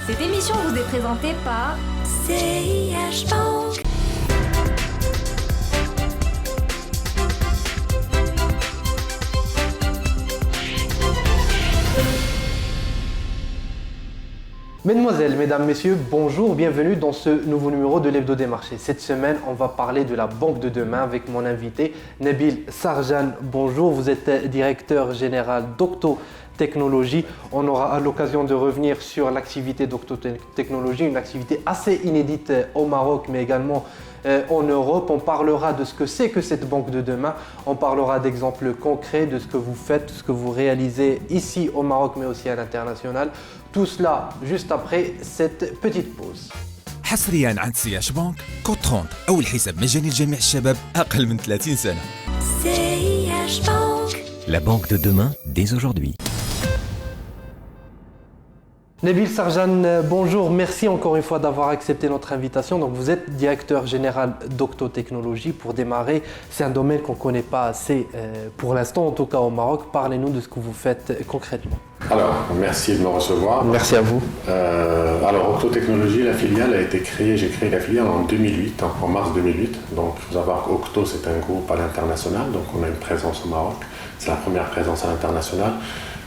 Cette émission vous est présentée par CIH Bank. Mesdemoiselles, mesdames, messieurs, bonjour, bienvenue dans ce nouveau numéro de l'Hebdo des marchés. Cette semaine, on va parler de la banque de demain avec mon invité Nabil Sarjan. Bonjour, vous êtes directeur général d'Octo Technologies. On aura l'occasion de revenir sur l'activité d'Octo Technologies, une activité assez inédite au Maroc, mais également en Europe. On parlera de ce que c'est que cette banque de demain. On parlera d'exemples concrets de ce que vous faites, ce que vous réalisez ici au Maroc, mais aussi à l'international. Tout cela juste après cette petite pause. حصريا عند سياش بنك كود 30 أول حساب مجاني لجميع الشباب أقل من 30 سنة. CIH Bank. La banque de demain, dès aujourd'hui. Nabil Sarjan, bonjour, merci encore une fois d'avoir accepté notre invitation. Donc, vous êtes directeur général d'Octo Technologies. Pour démarrer, c'est un domaine qu'on ne connaît pas assez pour l'instant, en tout cas au Maroc. Parlez-nous de ce que vous faites concrètement. Alors, merci de me recevoir. Merci à vous. Alors, Octo Technologies, la filiale a été créée, j'ai créé la filiale en 2008, en mars 2008. Donc, il faut savoir qu'Octo, c'est un groupe à l'international, donc on a une présence au Maroc. C'est la première présence à l'international.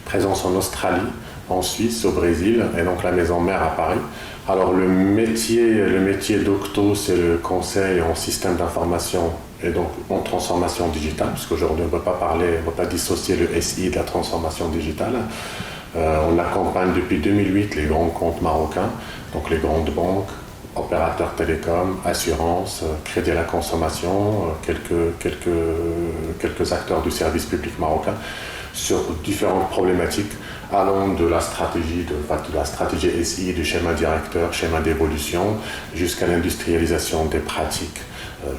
Présence en Australie, en Suisse, au Brésil, et donc la maison mère à Paris. Alors, le métier d'Octo, c'est le conseil en système d'information et donc en transformation digitale, parce qu'aujourd'hui, on ne peut pas dissocier le SI de la transformation digitale. On accompagne depuis 2008 les grands comptes marocains, donc les grandes banques, opérateurs télécoms, assurances, crédit à la consommation, quelques acteurs du service public marocain sur différentes problématiques allant de la stratégie SI, du schéma directeur, schéma d'évolution, jusqu'à l'industrialisation des pratiques,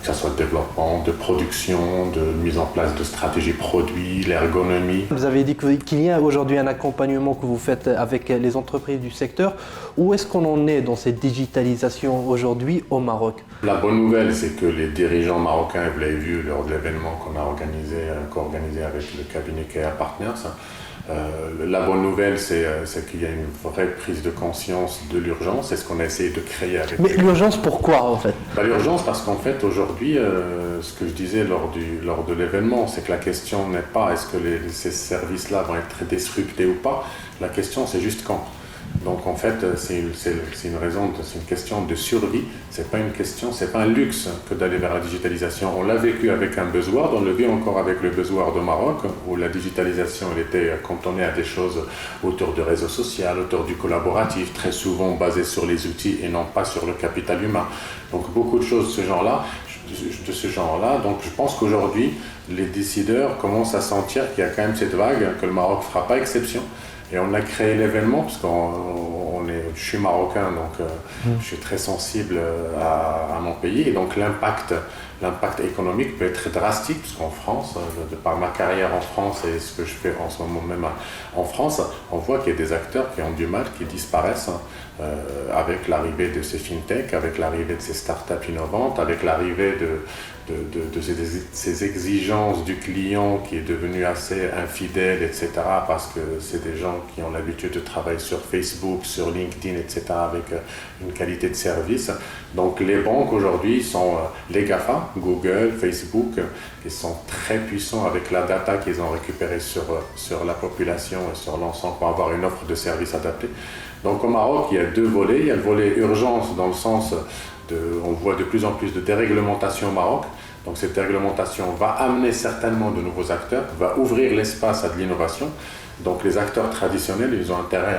que ce soit de développement, de production, de mise en place de stratégies produits, l'ergonomie. Vous avez dit qu'il y a aujourd'hui un accompagnement que vous faites avec les entreprises du secteur. Où est-ce qu'on en est dans cette digitalisation aujourd'hui au Maroc? La bonne nouvelle, c'est que les dirigeants marocains, vous l'avez vu lors de l'événement qu'on a co-organisé avec le cabinet KEA Partners, la bonne nouvelle, c'est qu'il y a une vraie prise de conscience de l'urgence. C'est ce qu'on a essayé de créer avec. Mais l'urgence, pourquoi en fait? L'urgence parce qu'en fait aujourd'hui, ce que je disais lors de l'événement, c'est que la question n'est pas est-ce que ces services-là vont être disruptés ou pas. La question, c'est juste quand. Donc en fait, c'est une question de survie. C'est pas un luxe que d'aller vers la digitalisation. On l'a vécu avec un buzzword, on le vit encore avec le buzzword au Maroc, où la digitalisation elle était cantonnée à des choses autour du réseau social, autour du collaboratif, très souvent basées sur les outils et non pas sur le capital humain. Donc beaucoup de choses de ce genre-là. Donc je pense qu'aujourd'hui, les décideurs commencent à sentir qu'il y a quand même cette vague, que le Maroc ne fera pas exception. Et on a créé l'événement parce je suis marocain, donc je suis très sensible à mon pays. Et donc l'impact économique peut être drastique, parce qu'en France, de par ma carrière en France et ce que je fais en ce moment même en France, on voit qu'il y a des acteurs qui ont du mal, qui disparaissent avec l'arrivée de ces fintech, avec l'arrivée de ces startups innovantes, avec l'arrivée de ces exigences du client qui est devenu assez infidèle, etc. Parce que c'est des gens qui ont l'habitude de travailler sur Facebook, sur LinkedIn, etc. avec une qualité de service. Donc les banques aujourd'hui sont les GAFA, Google, Facebook, qui sont très puissants avec la data qu'ils ont récupérée sur la population et sur l'ensemble pour avoir une offre de services adaptée. Donc au Maroc, il y a deux volets. Il y a le volet urgence dans le sens on voit de plus en plus de déréglementation au Maroc. Donc cette déréglementation va amener certainement de nouveaux acteurs, va ouvrir l'espace à de l'innovation. Donc les acteurs traditionnels, ils ont intérêt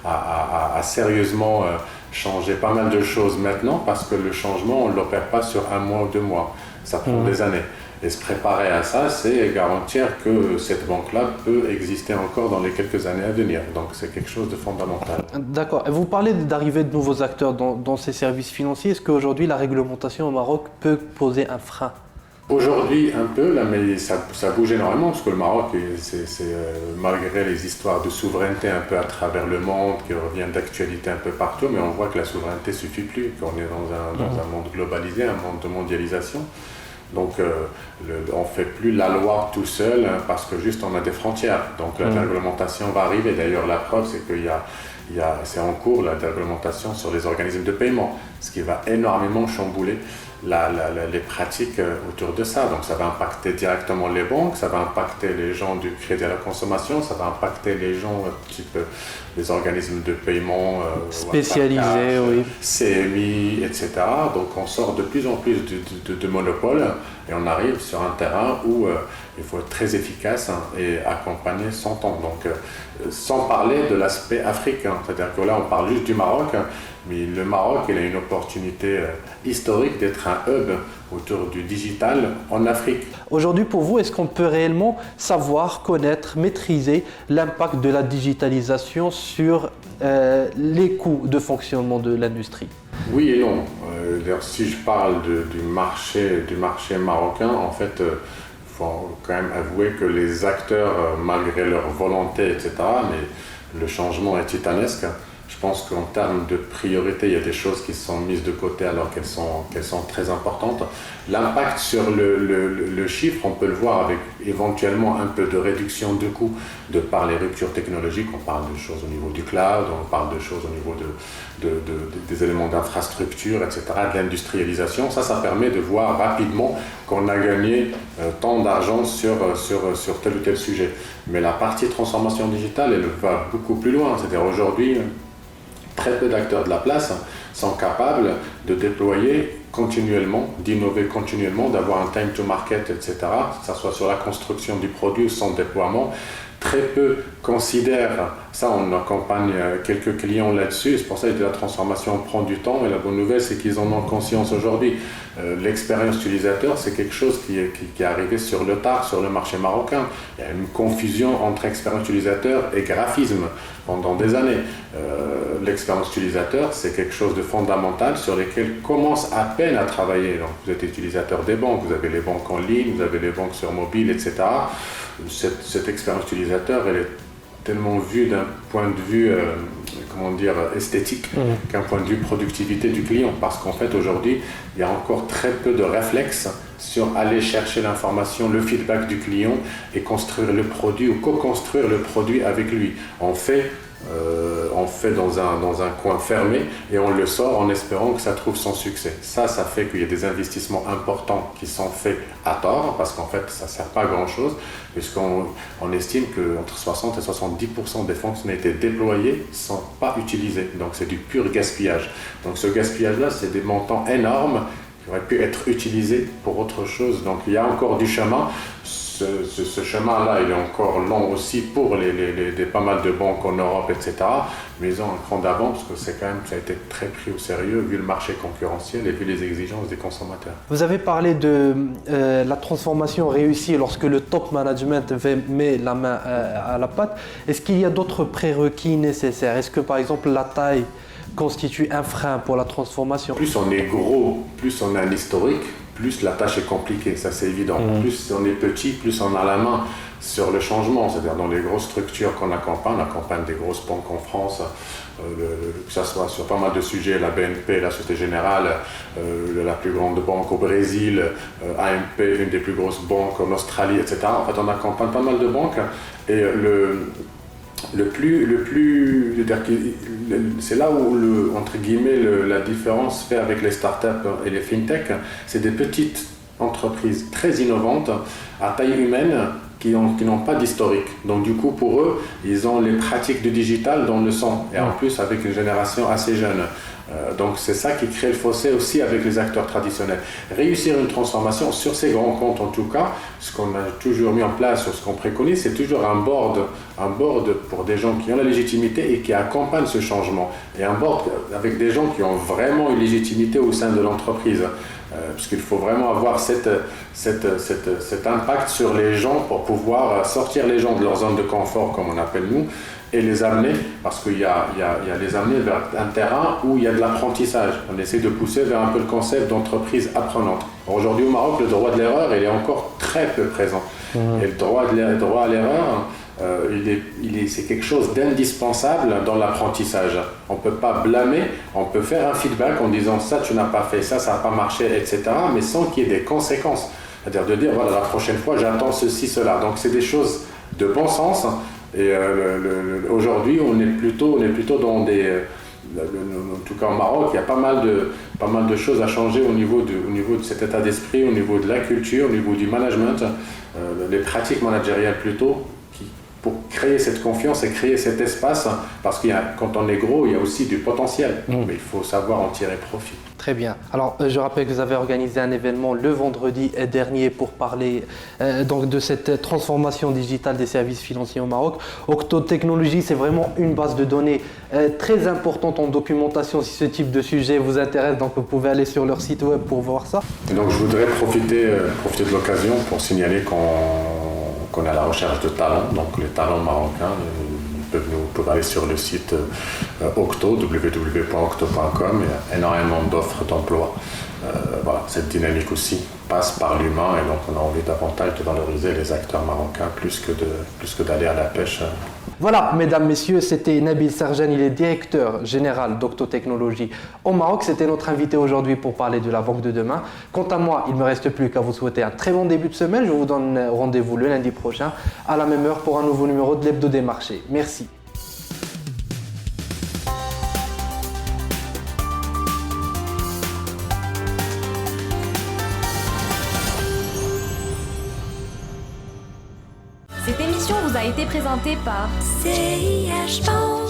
à sérieusement changer pas mal de choses maintenant, parce que le changement, on ne l'opère pas sur un mois ou 2 mois. Ça prend des années. Et se préparer à ça, c'est garantir que cette banque-là peut exister encore dans les quelques années à venir. Donc c'est quelque chose de fondamental. D'accord. Vous parlez d'arrivée de nouveaux acteurs dans ces services financiers. Est-ce qu'aujourd'hui la réglementation au Maroc peut poser un frein? Aujourd'hui un peu, là, mais ça bouge énormément, parce que le Maroc, malgré les histoires de souveraineté un peu à travers le monde, qui reviennent d'actualité un peu partout, mais on voit que la souveraineté ne suffit plus, qu'on est dans un monde globalisé, un monde de mondialisation. Donc on ne fait plus la loi tout seul parce que juste on a des frontières. Donc la réglementation va arriver. D'ailleurs la preuve c'est qu'il y c'est en cours la réglementation sur les organismes de paiement, ce qui va énormément chambouler les pratiques autour de ça. Donc ça va impacter directement les banques, ça va impacter les gens du crédit à la consommation, ça va impacter les gens type les organismes de paiement spécialisés, oui. CMI, etc. Donc on sort de plus en plus de monopoles et on arrive sur un terrain où il faut être très efficace et accompagner son temps. Donc sans parler de l'aspect africain, c'est-à-dire que là on parle juste du Maroc, mais le Maroc il a une opportunité historique d'être un hub autour du digital en Afrique. Aujourd'hui, pour vous, est-ce qu'on peut réellement savoir, connaître, maîtriser l'impact de la digitalisation sur les coûts de fonctionnement de l'industrie? Oui et non. Si je parle du marché marocain, en fait, il faut quand même avouer que les acteurs, malgré leur volonté, etc., mais le changement est titanesque. Je pense qu'en termes de priorité, il y a des choses qui sont mises de côté alors qu'elles sont très importantes. L'impact sur le chiffre, on peut le voir avec éventuellement un peu de réduction de coûts de par les ruptures technologiques. On parle de choses au niveau du cloud, on parle de choses au niveau des éléments d'infrastructure, etc., de l'industrialisation. Ça permet de voir rapidement qu'on a gagné tant d'argent sur tel ou tel sujet. Mais la partie transformation digitale, elle va beaucoup plus loin. C'est-à-dire aujourd'hui, très peu d'acteurs de la place sont capables de déployer continuellement, d'innover continuellement, d'avoir un time to market, etc., que ce soit sur la construction du produit ou son déploiement. Très peu considèrent, ça on accompagne quelques clients là-dessus, c'est pour ça que la transformation prend du temps et la bonne nouvelle c'est qu'ils en ont conscience aujourd'hui. L'expérience utilisateur c'est quelque chose qui est arrivé sur le tard, sur le marché marocain. Il y a une confusion entre expérience utilisateur et graphisme pendant des années. L'expérience utilisateur c'est quelque chose de fondamental sur lequel commence à peine à travailler. Donc, vous êtes utilisateur des banques, vous avez les banques en ligne, vous avez les banques sur mobile, etc. Cette expérience utilisateur, elle est tellement vue d'un point de vue esthétique qu'un point de vue productivité du client. Parce qu'en fait, aujourd'hui, il y a encore très peu de réflexes sur aller chercher l'information, le feedback du client et construire le produit ou co-construire le produit avec lui. On fait dans un coin fermé et on le sort en espérant que ça trouve son succès. Ça fait qu'il y a des investissements importants qui sont faits à tort parce qu'en fait ça ne sert pas à grand chose puisqu'on estime qu'entre 60 et 70% des fonctionnalités déployées ne sont pas utilisées. Donc c'est du pur gaspillage. Donc ce gaspillage-là, c'est des montants énormes qui auraient pu être utilisés pour autre chose. Donc il y a encore du chemin. Ce chemin-là, il est encore long aussi pour pas mal de banques en Europe, etc. Mais ils ont un cran d'avance parce que ça a été très pris au sérieux vu le marché concurrentiel et vu les exigences des consommateurs. Vous avez parlé de la transformation réussie lorsque le top management met la main à la pâte. Est-ce qu'il y a d'autres prérequis nécessaires? Est-ce que par exemple la taille constitue un frein pour la transformation? Plus on est gros, plus on a un historique, plus la tâche est compliquée, ça c'est évident. Plus on est petit, plus on a la main sur le changement. C'est-à-dire dans les grosses structures qu'on accompagne, on accompagne des grosses banques en France, que ce soit sur pas mal de sujets, la BNP, la Société Générale, la plus grande banque au Brésil, AMP, une des plus grosses banques en Australie, etc. En fait, on accompagne pas mal de banques et c'est là où entre guillemets la différence fait avec les startups et les fintech, c'est des petites entreprises très innovantes à taille humaine qui n'ont pas d'historique. Donc du coup pour eux, ils ont les pratiques du digital dans le sang et en plus avec une génération assez jeune. Donc c'est ça qui crée le fossé aussi avec les acteurs traditionnels. Réussir une transformation sur ces grands comptes en tout cas, ce qu'on a toujours mis en place, sur ce qu'on préconise, c'est toujours un board pour des gens qui ont la légitimité et qui accompagnent ce changement. Et un board avec des gens qui ont vraiment une légitimité au sein de l'entreprise. Puisqu'il faut vraiment avoir cet impact sur les gens pour pouvoir sortir les gens de leur zone de confort, comme on appelle nous, et les amener, parce qu'il y a les amener vers un terrain où il y a de l'apprentissage. On essaie de pousser vers un peu le concept d'entreprise apprenante. Aujourd'hui au Maroc, le droit de l'erreur, il est encore très peu présent. Et le droit à l'erreur, c'est quelque chose d'indispensable dans l'apprentissage. On ne peut pas blâmer, on peut faire un feedback en disant ça tu n'as pas fait, ça n'a pas marché, etc. mais sans qu'il y ait des conséquences. C'est-à-dire de dire voilà la prochaine fois j'attends ceci, cela. Donc c'est des choses de bon sens Et aujourd'hui, on est plutôt dans des... en tout cas au Maroc, il y a pas mal de choses à changer au niveau de cet état d'esprit, au niveau de la culture, au niveau du management, les pratiques managériales plutôt, pour créer cette confiance et créer cet espace, parce que quand on est gros, il y a aussi du potentiel, mais il faut savoir en tirer profit. Très bien. Alors, je rappelle que vous avez organisé un événement le vendredi dernier pour parler donc de cette transformation digitale des services financiers au Maroc. Octo Technologies, c'est vraiment une base de données très importante en documentation. Si ce type de sujet vous intéresse, donc vous pouvez aller sur leur site web pour voir ça. Et donc, je voudrais profiter de l'occasion pour signaler qu'on est à la recherche de talents, donc les talents marocains. Ils peuvent aller sur le site Octo, www.octo.com. Il y a énormément d'offres d'emploi. Voilà, cette dynamique aussi passe par l'humain et donc on a envie davantage de valoriser les acteurs marocains plus que d'aller à la pêche. Voilà, mesdames, messieurs, c'était Nabil Sarjan, il est directeur général d'Octo Technologies au Maroc. C'était notre invité aujourd'hui pour parler de la banque de demain. Quant à moi, il ne me reste plus qu'à vous souhaiter un très bon début de semaine. Je vous donne rendez-vous le lundi prochain à la même heure pour un nouveau numéro de l'Hebdo des marchés. Merci. Cette émission vous a été présentée par CIH Bank.